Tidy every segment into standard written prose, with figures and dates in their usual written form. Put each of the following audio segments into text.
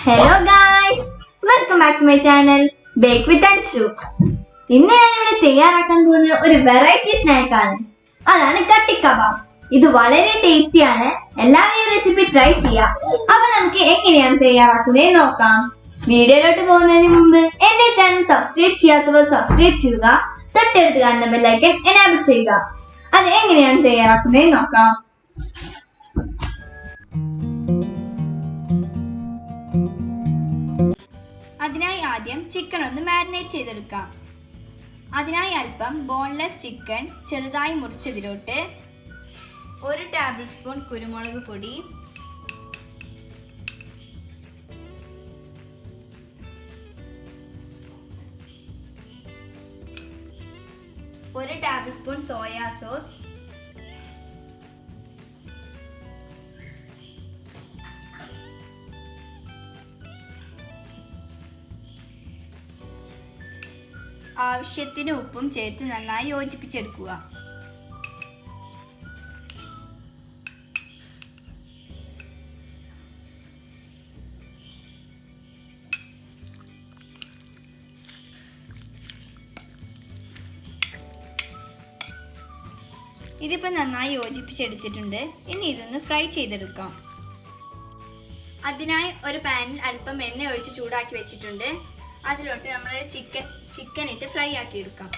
Hello guys, welcome back to my channel Bake with Anshu. ഇന്ന് ഞാൻ ഇവിടെ തയ്യാറാക്കാൻ പോകുന്ന ഒരു വെറൈറ്റി സ്നാക്ക് ആണ്. അതാണ് കട്ടി കബാബ്. ഇത് വളരെ ടേസ്റ്റി ആണ്. എല്ലാവരും ഈ റെസിപ്പി ട്രൈ ചെയ്യുക. അപ്പോൾ നമുക്ക് എങ്ങനെയാണ് തയ്യാറാക്കുന്നത് നോക്കാം. വീഡിയോയിലോട്ട് പോകുന്നതിന് മുമ്പ് എന്റെ ചാനൽ സബ്സ്ക്രൈബ് ചെയ്യാത്തവർ സബ്സ്ക്രൈബ് ചെയ്യുക. തൊട്ടടുത്ത് കാണുന്ന ബെൽ ഐക്കൺ എനേബിൾ ചെയ്യുക. അത് എങ്ങനെയാണ് തയ്യാറാക്കുന്നത് നോക്കാം. അതിനായി ആദ്യം ചിക്കൻ ഒന്ന് മാരിനേറ്റ് ചെയ്തെടുക്കാം. അതിനായി അല്പം ബോൺലെസ് ചിക്കൻ ചെറുതായി മുറിച്ചതിലോട്ട് 1 ടേബിൾ സ്പൂൺ കുരുമുളക് പൊടി, 1 ടേബിൾ സ്പൂൺ സോയാ സോസ്, ആവശ്യത്തിന് ഉപ്പും ചേർത്ത് നന്നായി യോജിപ്പിച്ചെടുക്കുക. ഇതിപ്പോൾ നന്നായി യോജിപ്പിച്ചെടുത്തിട്ടുണ്ട്. ഇനി ഇതൊന്ന് ഫ്രൈ ചെയ്തെടുക്കാം. അതിനായി ഒരു പാനിൽ അല്പം എണ്ണ ഒഴിച്ച് ചൂടാക്കി വെച്ചിട്ടുണ്ട്. അതിലോട്ട് നമ്മൾ ചിക്കൻ ഇട്ട് ഫ്രൈ ആക്കി എടുക്കാം.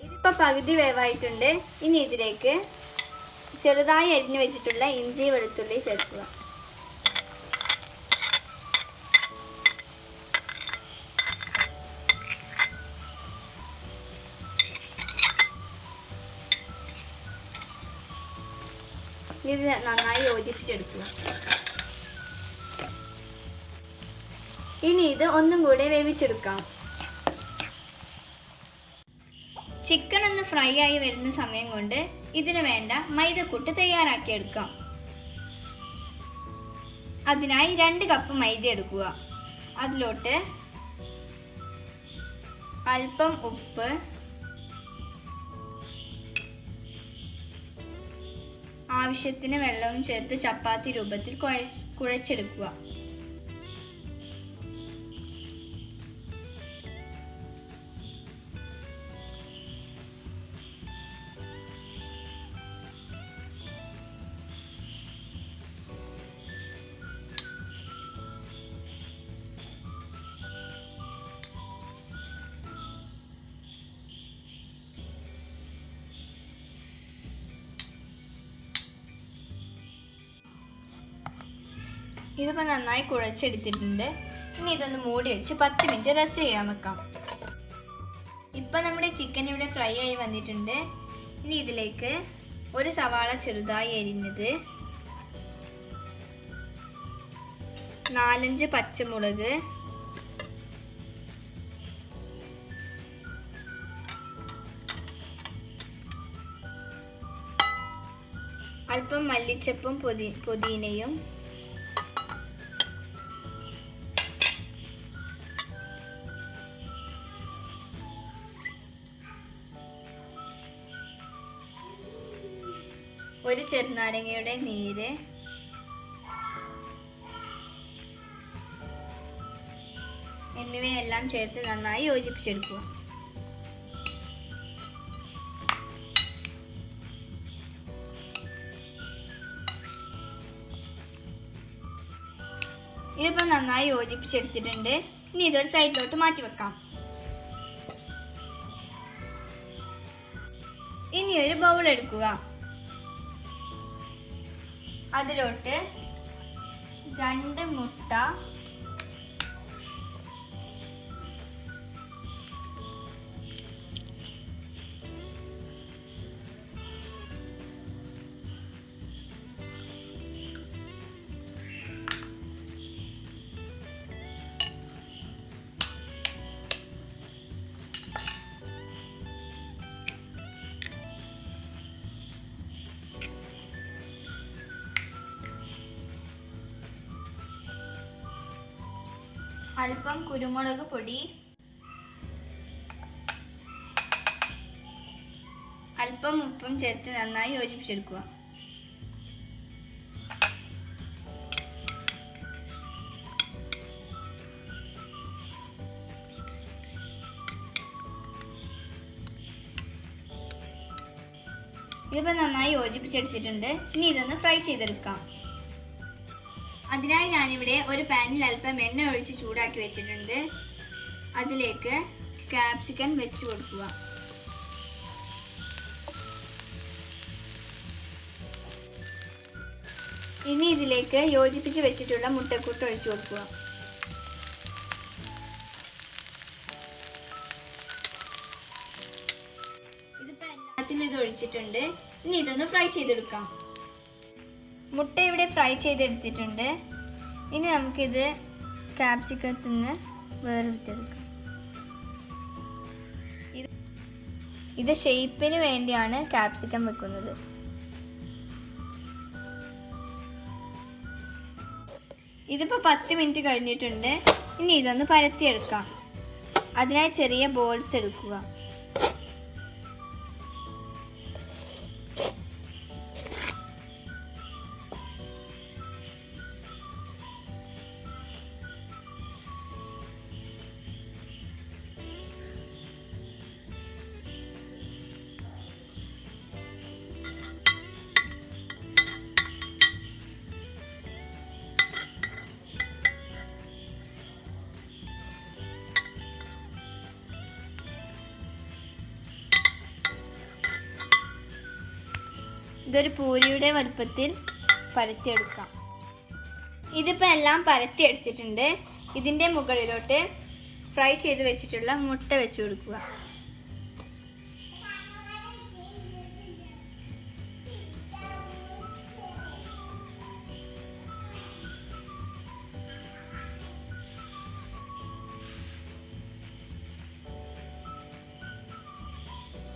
ഇതിപ്പോൾ പകുതി വേവായിട്ടുണ്ട്. ഇനി ഇതിലേക്ക് ചെറുതായി അരിഞ്ഞു വെച്ചിട്ടുള്ള ഇഞ്ചി വെളുത്തുള്ളി ചേർക്കുക. ഇത് നന്നായി യോജിപ്പിച്ചെടുക്കുക. ഇനി ഇത് ഒന്നും കൂടെ വേവിച്ചെടുക്കാം. ചിക്കൻ ഒന്ന് ഫ്രൈ ആയി വരുന്ന സമയം കൊണ്ട് ഇതിന് വേണ്ട മൈദക്കൂട്ട് തയ്യാറാക്കിയെടുക്കാം. അതിനായി 2 കപ്പ് മൈദ എടുക്കുക. അതിലോട്ട് അല്പം ഉപ്പ്, ആവശ്യത്തിന് വെള്ളവും ചേർത്ത് ചപ്പാത്തി രൂപത്തിൽ കുഴച്ചെടുക്കുക. ഇതിപ്പോൾ നന്നായി കുഴച്ചെടുത്തിട്ടുണ്ട്. ഇനി ഇതൊന്ന് മൂടി വെച്ച് 10 മിനിറ്റ് റെസ്റ്റ് ചെയ്യാൻ വെക്കാം. ഇപ്പം നമ്മുടെ ചിക്കൻ ഇവിടെ ഫ്രൈ ആയി വന്നിട്ടുണ്ട്. ഇനി ഇതിലേക്ക് 1 സവാള ചെറുതായി അരിഞ്ഞത്, 4-5 പച്ചമുളക്, അല്പം മല്ലിച്ചപ്പും പുതിനയും, ഒരു ചെറുനാരങ്ങയുടെ നീര്, എന്നിവയെല്ലാം ചേർത്ത് നന്നായി യോജിപ്പിച്ചെടുക്കുക. ഇതിപ്പോൾ നന്നായി യോജിപ്പിച്ചെടുത്തിട്ടുണ്ട്. ഇനി ഇതൊരു സൈഡിലോട്ട് മാറ്റി വെക്കാം. ഇനി ഒരു ബൗൾ എടുക്കുക. അതിലോട്ട് 2 മുട്ട, അല്പം കുരുമുളക് പൊടി, അല്പം ഉപ്പും ചേർത്ത് നന്നായി യോജിപ്പിച്ചെടുക്കുക. ഇതിപ്പോൾ നന്നായി യോജിപ്പിച്ചെടുത്തിട്ടുണ്ട്. ഇനി ഇതൊന്ന് ഫ്രൈ ചെയ്തെടുക്കാം. അതിനായി ഞാനിവിടെ ഒരു പാനിൽ അല്പം എണ്ണ ഒഴിച്ച് ചൂടാക്കി വെച്ചിട്ടുണ്ട്. അതിലേക്ക് ക്യാപ്സിക്കം വെച്ച് കൊടുക്കുക. ഇനി ഇതിലേക്ക് യോജിപ്പിച്ച് വെച്ചിട്ടുള്ള മുട്ടക്കൂട്ട് ഒഴിച്ചു കൊടുക്കുക. ഇത് ഒഴിച്ചിട്ടുണ്ട്. ഇനി ഇതൊന്ന് ഫ്രൈ ചെയ്തെടുക്കാം. മുട്ട ഇവിടെ ഫ്രൈ ചെയ്തെടുത്തിട്ടുണ്ട്. ഇനി നമുക്കിത് ക്യാപ്സിക്കത്തിൽ നിന്ന് വേർതിരിച്ചെടുക്കാം. ഇത് ഷേപ്പിന് വേണ്ടിയാണ് ക്യാപ്സിക്കം വെക്കുന്നത്. ഇതിപ്പോൾ 10 മിനിറ്റ് കഴിഞ്ഞിട്ടുണ്ട്. ഇനി ഇതൊന്ന് പരത്തിയെടുക്കാം. അതിനായി ചെറിയ ബോൾസ് എടുക്കുക. ഇതൊരു പൂരിയുടെ വലുപ്പത്തിൽ പരത്തിയെടുക്കാം. ഇതിപ്പോൾ എല്ലാം പരത്തിയെടുത്തിട്ടുണ്ട്. ഇതിൻ്റെ മുകളിലോട്ട് ഫ്രൈ ചെയ്ത് വെച്ചിട്ടുള്ള മുട്ട വെച്ച് കൊടുക്കുക.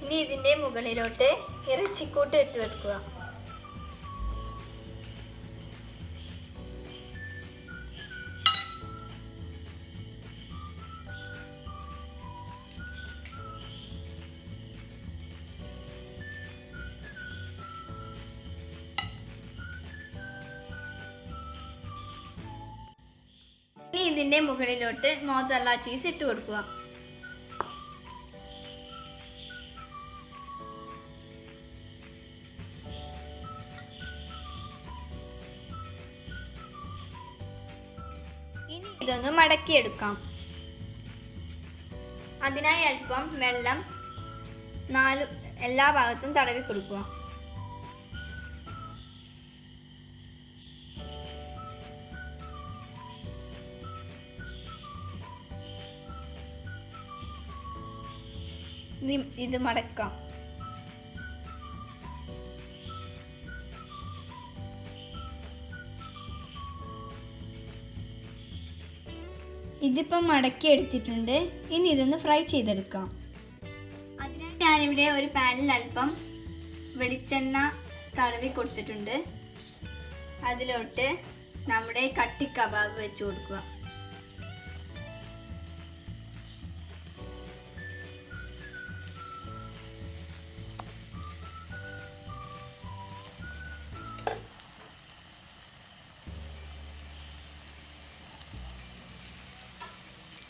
ഇനി ഇതിൻ്റെ മുകളിലോട്ട് ഇറച്ചിക്കൂട്ട് ഇട്ട് വെക്കുക. ഇനി ഇതിൻ്റെ മുകളിലോട്ട് മോസറല്ല ചീസ് ഇട്ട് കൊടുക്കുക. ഇനി ഇതൊന്ന് മടക്കിയെടുക്കാം. അതിനായി അല്പം വെള്ളം എല്ലാ ഭാഗത്തും തടവി കൊടുക്കുക. ഇത് മടക്കാം. ഇതിപ്പം മടക്കി എടുത്തിട്ടുണ്ട്. ഇനി ഇതൊന്ന് ഫ്രൈ ചെയ്തെടുക്കാം. അതിനായി ഞാനിവിടെ ഒരു പാനിൽ അല്പം വെളിച്ചെണ്ണ തടവി കൊടുത്തിട്ടുണ്ട്. അതിലോട്ട് നമ്മുടെ കട്ടി കബാബ് വെച്ച് കൊടുക്കുക.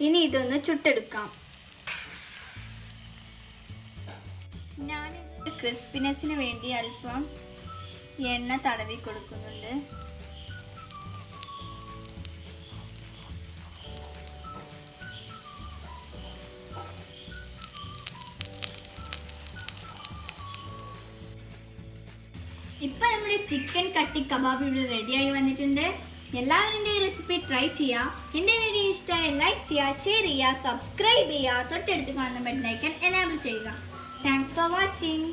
ഇനി ഇതൊന്ന് ചുട്ടെടുക്കാം. ഞാനിത് ക്രിസ്പിനെസ്സിന് വേണ്ടി അല്പം എണ്ണ തടവി കൊടുക്കുന്നുണ്ട്. ഇപ്പം നമ്മുടെ ചിക്കൻ കട്ടി കബാബ് ഇവിടെ റെഡിയായി വന്നിട്ടുണ്ട്. എല്ലാവരും എൻ്റെ ഈ റെസിപ്പി ട്രൈ ചെയ്യുക. എൻ്റെ വീഡിയോ ഇഷ്ടമായ ലൈക്ക് ചെയ്യുക, ഷെയർ ചെയ്യുക, സബ്സ്ക്രൈബ് ചെയ്യുക, തൊട്ടടുത്ത് കാണുന്ന ബെൽ ഐക്കൺ എനേബിൾ ചെയ്യുക. Thanks for watching.